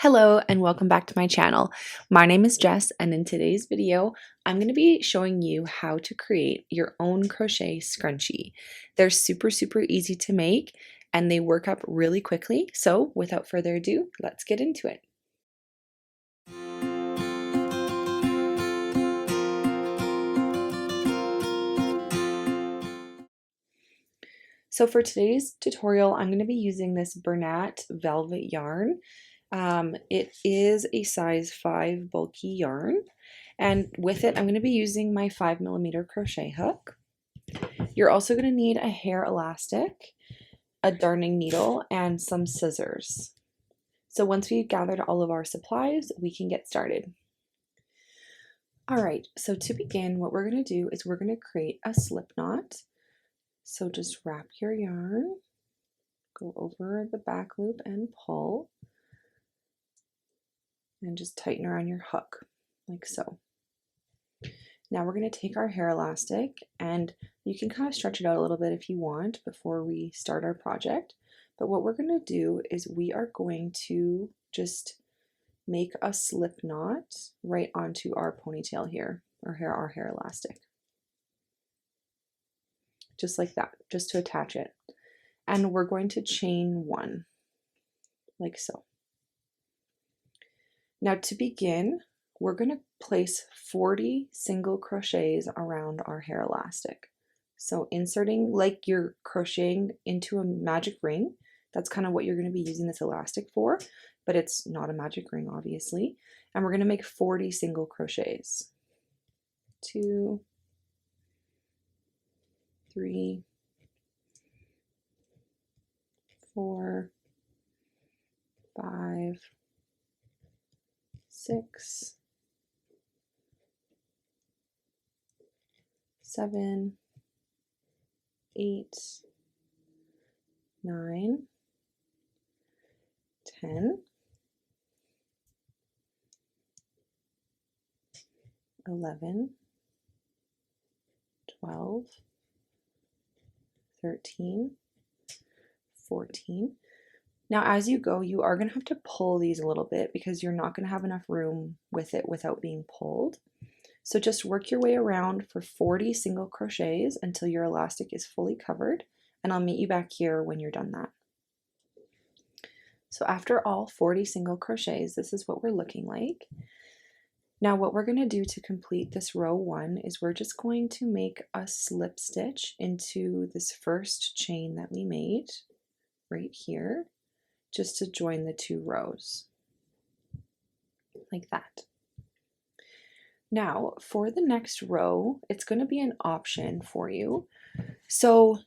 Hello and welcome back to my channel. My name is Jess and in today's video, I'm going to be showing you how to create your own crochet scrunchie. They're super easy to make and they work up really quickly. So without further ado, let's get into it. So for today's tutorial, I'm going to be using this Bernat velvet yarn. It is a size 5 bulky yarn, and with it I'm going to be using my 5mm crochet hook. You're also going to need a hair elastic, a darning needle, and some scissors. So once we've gathered all of our supplies, we can get started. Alright, so to begin, what we're going to do is we're going to create a slip knot. So just wrap your yarn, go over the back loop and pull, and just tighten around your hook, like so. Now we're going to take our hair elastic, and you can kind of stretch it out a little bit if you want before we start our project. But what we're going to do is we are going to just make a slip knot right onto our ponytail here, our hair elastic. Just like that, just to attach it. And we're going to chain 1, like so. Now to begin, we're going to place 40 single crochets around our hair elastic. So inserting like you're crocheting into a magic ring, that's kind of what you're going to be using this elastic for, but it's not a magic ring obviously. And we're going to make 40 single crochets. 2, 3, 4, 5, 6, 7, 8, 9, 10, 11, 12, 13, 14. Now as you go, you are going to have to pull these a little bit because you're not going to have enough room with it without being pulled. So just work your way around for 40 single crochets until your elastic is fully covered, and I'll meet you back here when you're done that. So after all 40 single crochets, this is what we're looking like. Now what we're going to do to complete this row 1 is we're just going to make a slip stitch into this first chain that we made right here, just to join the 2 rows, like that. Now for the next row, it's going to be an option for you. So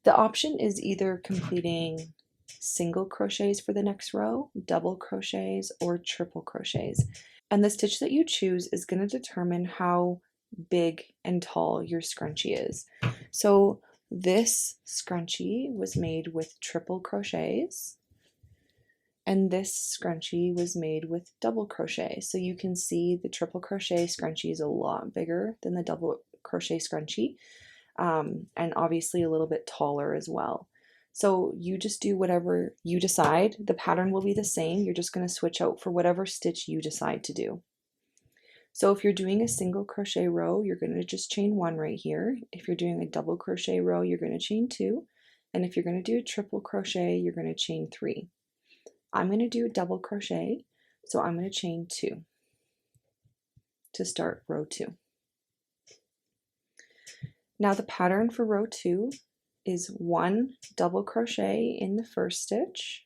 the option is either completing single crochets for the next row, double crochets, or triple crochets. And the stitch that you choose is going to determine how big and tall your scrunchie is. So this scrunchie was made with triple crochets, and this scrunchie was made with double crochet. So you can see the triple crochet scrunchie is a lot bigger than the double crochet scrunchie, and obviously a little bit taller as well. So you just do whatever you decide. The pattern will be the same. You're just going to switch out for whatever stitch you decide to do. So if you're doing a single crochet row, you're going to just chain 1 right here. If you're doing a double crochet row, you're going to chain 2. And if you're going to do a triple crochet, you're going to chain 3. I'm going to do a double crochet, so I'm going to chain 2 to start row 2. Now the pattern for row 2 is 1 double crochet in the first stitch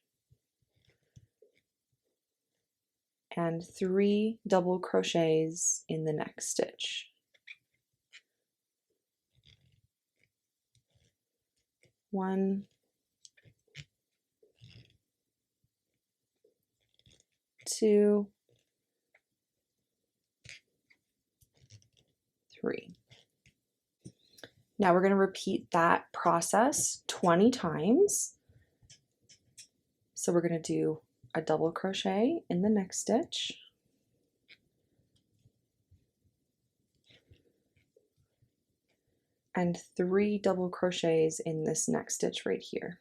and 3 double crochets in the next stitch. One, 2, 3. Now we're going to repeat that process 20 times. So we're going to do a double crochet in the next stitch, and 3 double crochets in this next stitch right here.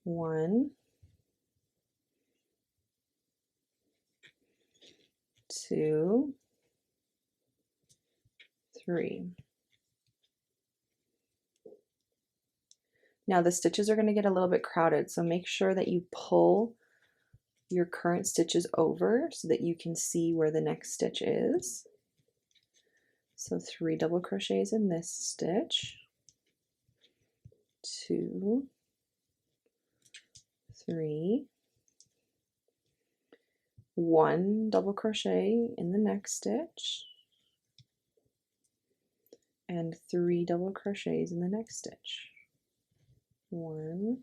1, 2, 3. Now the stitches are going to get a little bit crowded, so make sure that you pull your current stitches over so that you can see where the next stitch is. So 3 double crochets in this stitch, 2, 3, 1 double crochet in the next stitch, and 3 double crochets in the next stitch. 1,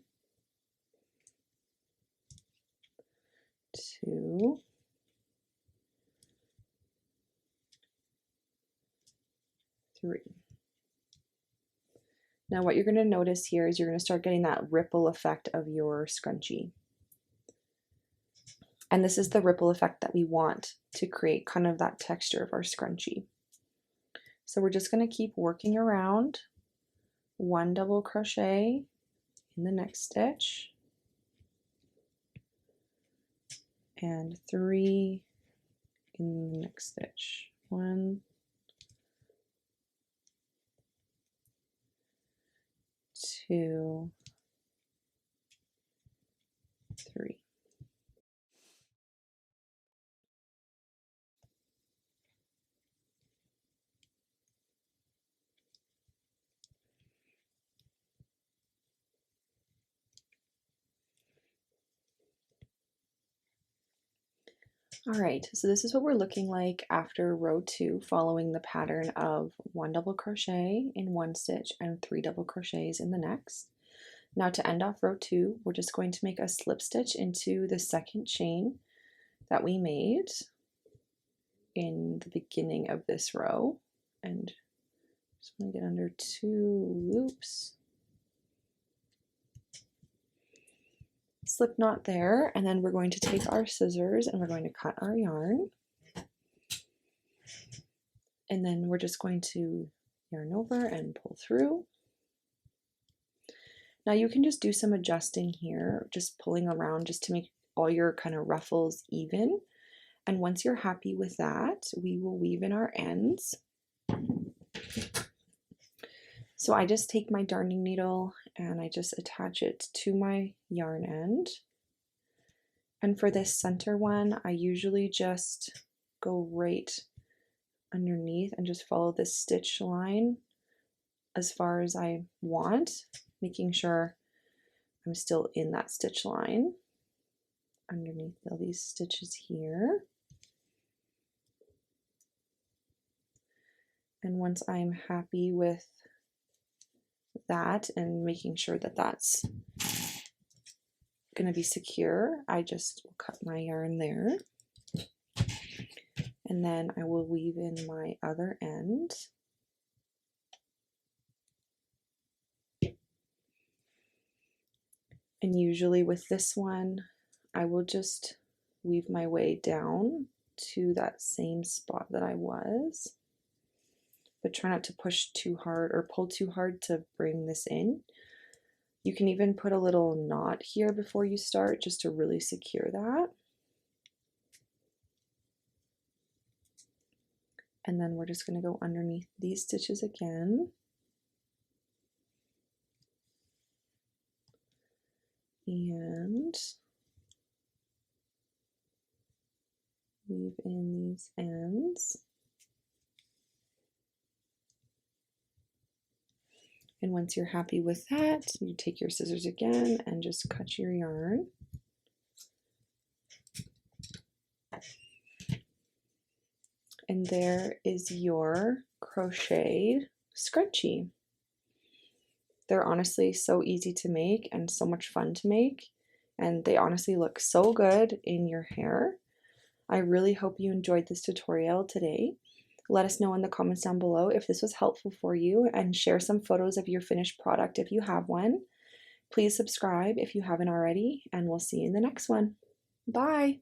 2, 3. Now what you're going to notice here is you're going to start getting that ripple effect of your scrunchie. And this is the ripple effect that we want to create kind of that texture of our scrunchie. So we're just going to keep working around, 1 double crochet in the next stitch, and 3 in the next stitch. 1, 2, 3. All right, so this is what we're looking like after row 2, following the pattern of 1 double crochet in one stitch and 3 double crochets in the next. Now to end off row 2, we're just going to make a slip stitch into the second chain that we made in the beginning of this row, and just want to get under 2 loops. Slip knot there, and then we're going to take our scissors and we're going to cut our yarn, and then we're just going to yarn over and pull through. Now you can just do some adjusting here, just pulling around just to make all your kind of ruffles even, and once you're happy with that, we will weave in our ends. So I just take my darning needle and I just attach it to my yarn end. And for this center one, I usually just go right underneath and just follow this stitch line as far as I want, making sure I'm still in that stitch line underneath all these stitches here. And once I'm happy with that and making sure that that's going to be secure, I just will cut my yarn there, and then I will weave in my other end. And usually with this one, I will just weave my way down to that same spot that I was, but try not to push too hard or pull too hard to bring this in. You can even put a little knot here before you start just to really secure that. And then we're just going to go underneath these stitches again. And weave in these ends. And once you're happy with that, you take your scissors again and just cut your yarn. And there is your crocheted scrunchie. They're honestly so easy to make and so much fun to make, and they honestly look so good in your hair. I really hope you enjoyed this tutorial today. Let us know in the comments down below if this was helpful for you, and share some photos of your finished product if you have one. Please subscribe if you haven't already, and we'll see you in the next one. Bye!